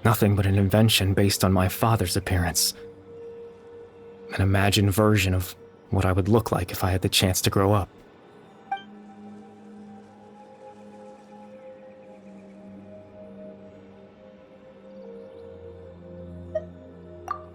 Nothing but an invention based on my father's appearance. An imagined version of what I would look like if I had the chance to grow up.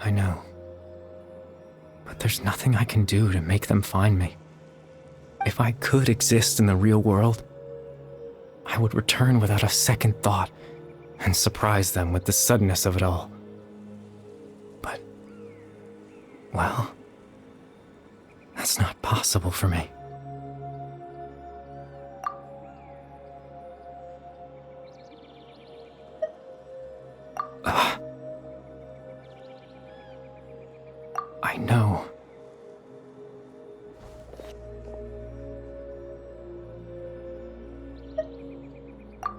I know. But there's nothing I can do to make them find me. If I could exist in the real world, I would return without a second thought and surprise them with the suddenness of it all. But, well, that's not possible for me. I know.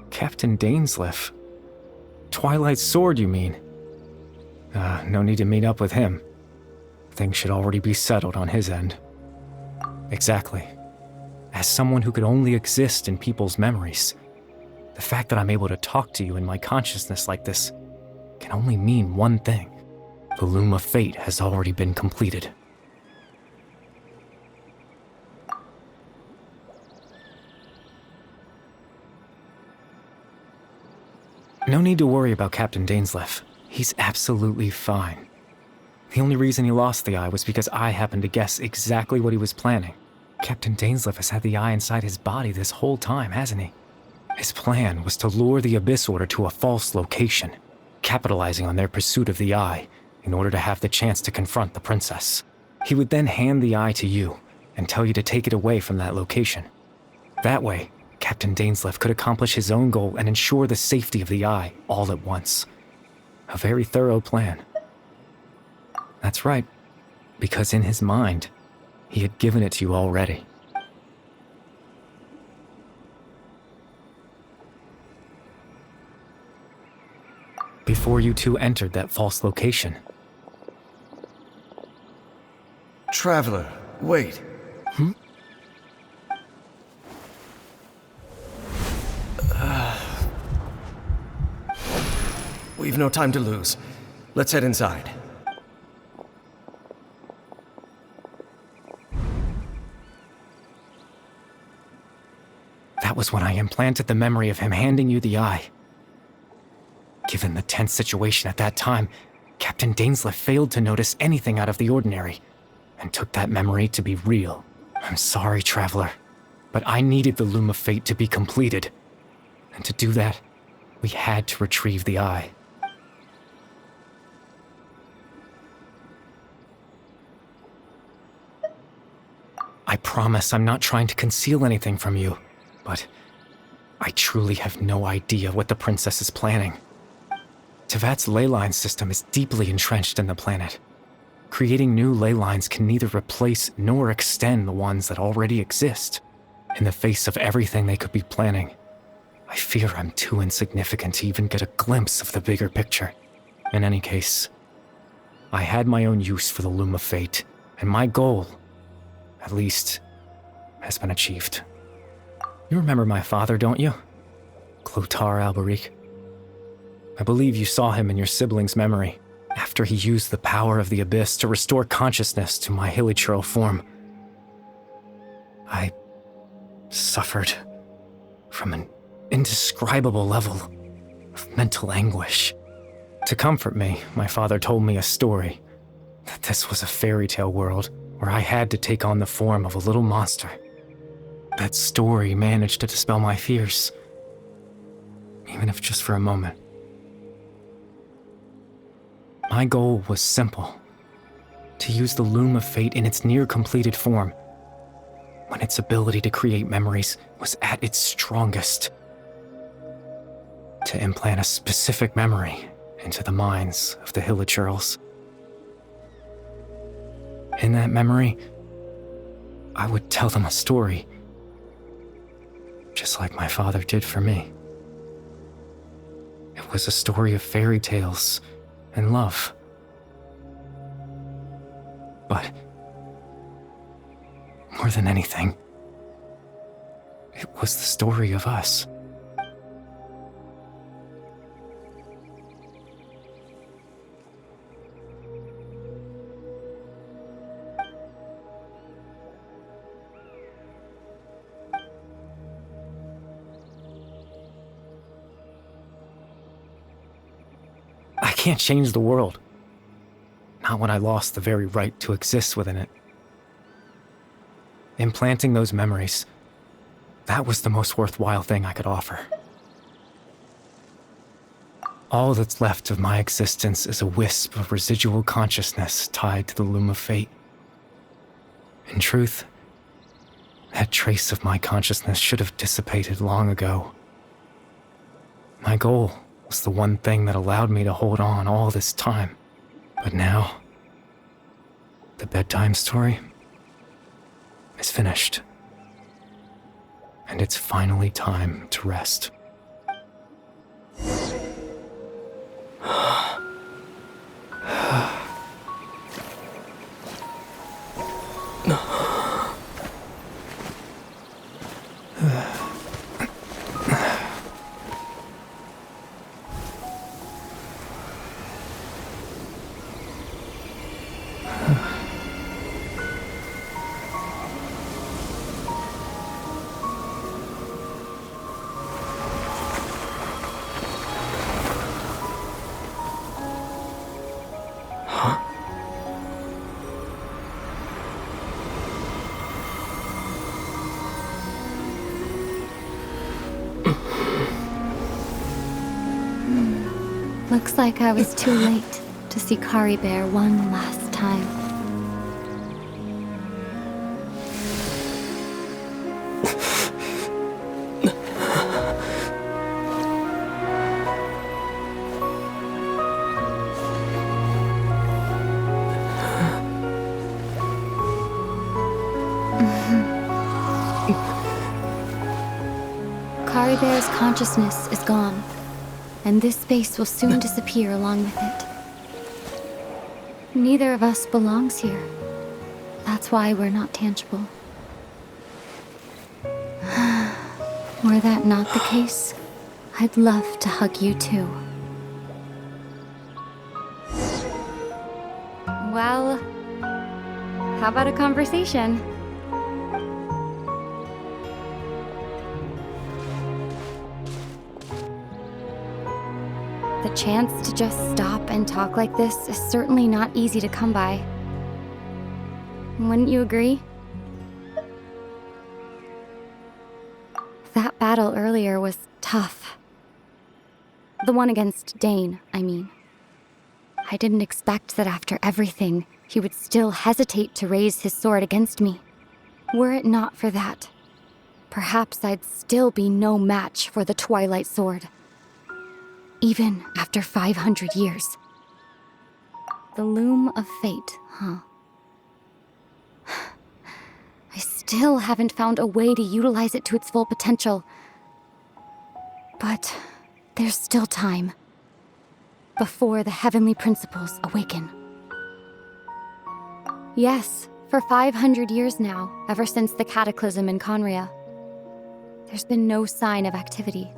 Captain Dainsleif. Twilight's sword, you mean? No need to meet up with him. Things should already be settled on his end. Exactly. As someone who could only exist in people's memories, the fact that I'm able to talk to you in my consciousness like this can only mean one thing. The loom of fate has already been completed. No need to worry about Captain Dainsleif. He's absolutely fine. The only reason he lost the eye was because I happened to guess exactly what he was planning. Captain Dainsleif has had the eye inside his body this whole time, hasn't he? His plan was to lure the Abyss Order to a false location, capitalizing on their pursuit of the eye in order to have the chance to confront the princess. He would then hand the eye to you and tell you to take it away from that location. That way, Captain Dainsleif could accomplish his own goal and ensure the safety of the eye all at once. A very thorough plan. That's right, because in his mind, he had given it to you already. Before you two entered that false location. Traveler, wait. We've no time to lose. Let's head inside. That was when I implanted the memory of him handing you the eye. Given the tense situation at that time, Captain Dainsleif failed to notice anything out of the ordinary, and took that memory to be real. I'm sorry, Traveler, but I needed the Loom of Fate to be completed. And to do that, we had to retrieve the eye. I promise I'm not trying to conceal anything from you, but I truly have no idea what the princess is planning. Tevat's ley line system is deeply entrenched in the planet. Creating new ley lines can neither replace nor extend the ones that already exist. In the face of everything they could be planning, I fear I'm too insignificant to even get a glimpse of the bigger picture. In any case, I had my own use for the Loom of Fate, and my goal, at least, has been achieved. You remember my father, don't you? Clotar Alberich. I believe you saw him in your sibling's memory, after he used the power of the Abyss to restore consciousness to my hilichurl form. I suffered from an indescribable level of mental anguish. To comfort me, my father told me a story, that this was a fairy tale world where I had to take on the form of a little monster. That story managed to dispel my fears, even if just for a moment. My goal was simple: to use the Loom of Fate in its near-completed form, when its ability to create memories was at its strongest. To implant a specific memory into the minds of the hilichurls. In that memory, I would tell them a story, just like my father did for me. It was a story of fairy tales and love. But more than anything, it was the story of us. can't change the world. Not when I lost the very right to exist within it. Implanting those memories, that was the most worthwhile thing I could offer. All that's left of my existence is a wisp of residual consciousness tied to the loom of fate. In truth, that trace of my consciousness should have dissipated long ago. My goal was the one thing that allowed me to hold on all this time. But now, the bedtime story is finished. And it's finally time to rest. Looks like I was too late to see Caribert one last time. Caribert's consciousness is gone, and this space will soon disappear along with it. Neither of us belongs here. That's why we're not tangible. Were that not the case, I'd love to hug you too. Well, how about a conversation? The chance to just stop and talk like this is certainly not easy to come by. Wouldn't you agree? That battle earlier was tough. The one against Dane, I mean. I didn't expect that after everything, he would still hesitate to raise his sword against me. Were it not for that, perhaps I'd still be no match for the Twilight Sword. Even after 500 years. The loom of fate, huh? I still haven't found a way to utilize it to its full potential. But there's still time. Before the heavenly principles awaken. Yes, for 500 years now, ever since the cataclysm in Conria, there's been no sign of activity.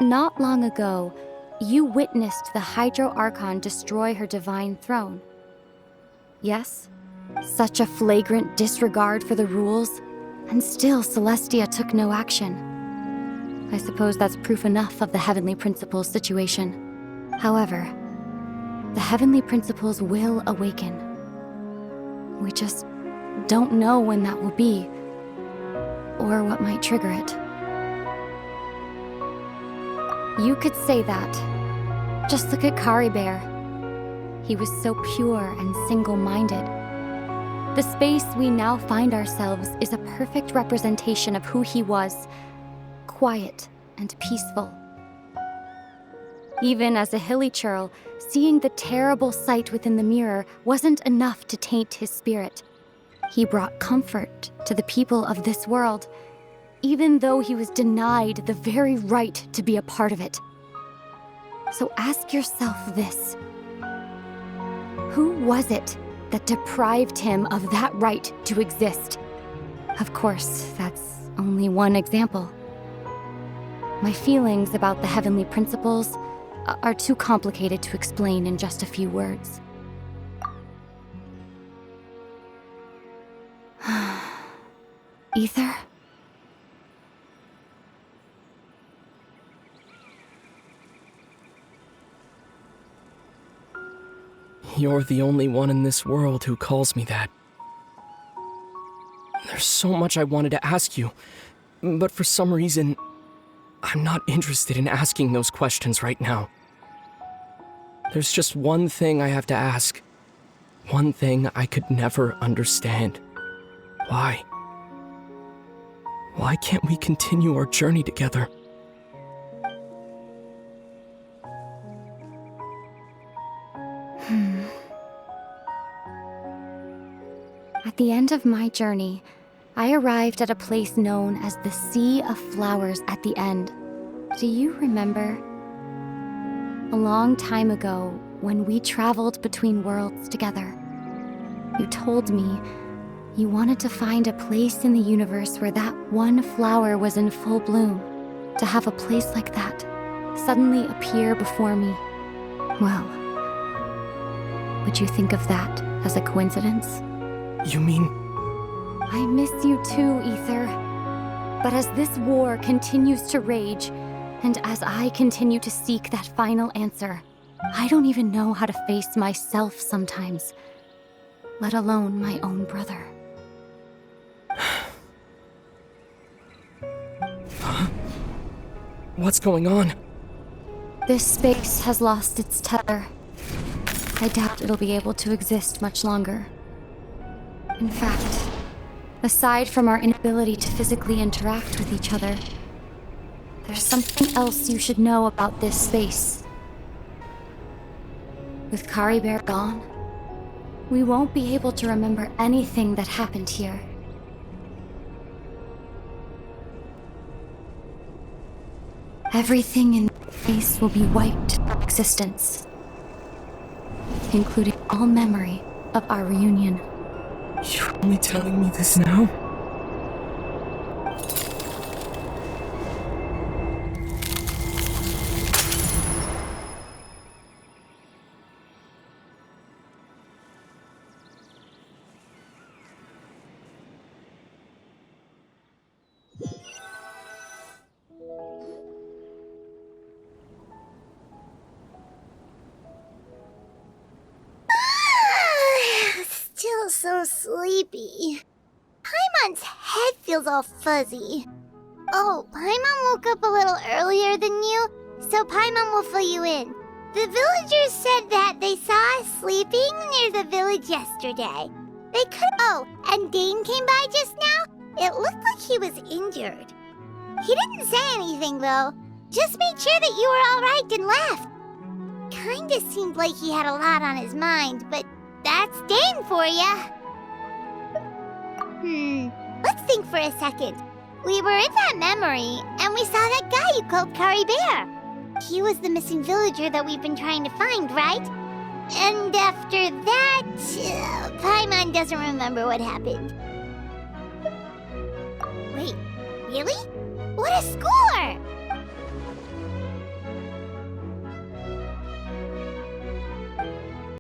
Not long ago, you witnessed the Hydro Archon destroy her divine throne. Yes, such a flagrant disregard for the rules, and still Celestia took no action. I suppose that's proof enough of the Heavenly Principles situation. However, the Heavenly Principles will awaken. We just don't know when that will be, or what might trigger it. You could say that. Just look at Caribert. He was so pure and single-minded. The space we now find ourselves is a perfect representation of who he was. Quiet and peaceful. Even as a hilly churl, seeing the terrible sight within the mirror wasn't enough to taint his spirit. He brought comfort to the people of this world, even though he was denied the very right to be a part of it. So ask yourself this. Who was it that deprived him of that right to exist? Of course, that's only one example. My feelings about the Heavenly Principles are too complicated to explain in just a few words. Ether? You're the only one in this world who calls me that. There's so much I wanted to ask you, but for some reason, I'm not interested in asking those questions right now. There's just one thing I have to ask. One thing I could never understand. Why? Why can't we continue our journey together? At the end of my journey, I arrived at a place known as the Sea of Flowers at the end. Do you remember? A long time ago, when we traveled between worlds together, you told me you wanted to find a place in the universe where that one flower was in full bloom. To have a place like that suddenly appear before me. Well, would you think of that as a coincidence? You mean... I miss you too, Ether. But as this war continues to rage, and as I continue to seek that final answer, I don't even know how to face myself sometimes, let alone my own brother. Huh? What's going on? This space has lost its tether. I doubt it'll be able to exist much longer. In fact, aside from our inability to physically interact with each other, there's something else you should know about this space. With Caribert gone, we won't be able to remember anything that happened here. Everything in this space will be wiped from existence, including all memory of our reunion. You're only telling me this now? Still so sleepy. Paimon's head feels all fuzzy. Oh, Paimon woke up a little earlier than you, so Paimon will fill you in. The villagers said that they saw us sleeping near the village yesterday. They could— Oh, and Dane came by just now. It looked like he was injured. He didn't say anything, though. Just made sure that you were alright and left. Kinda seemed like he had a lot on his mind, but that's Dane for ya. Let's think for a second. We were in that memory, and we saw that guy you called Caribert. He was the missing villager that we've been trying to find, right? And after that, Paimon doesn't remember what happened. Wait, really? What a score!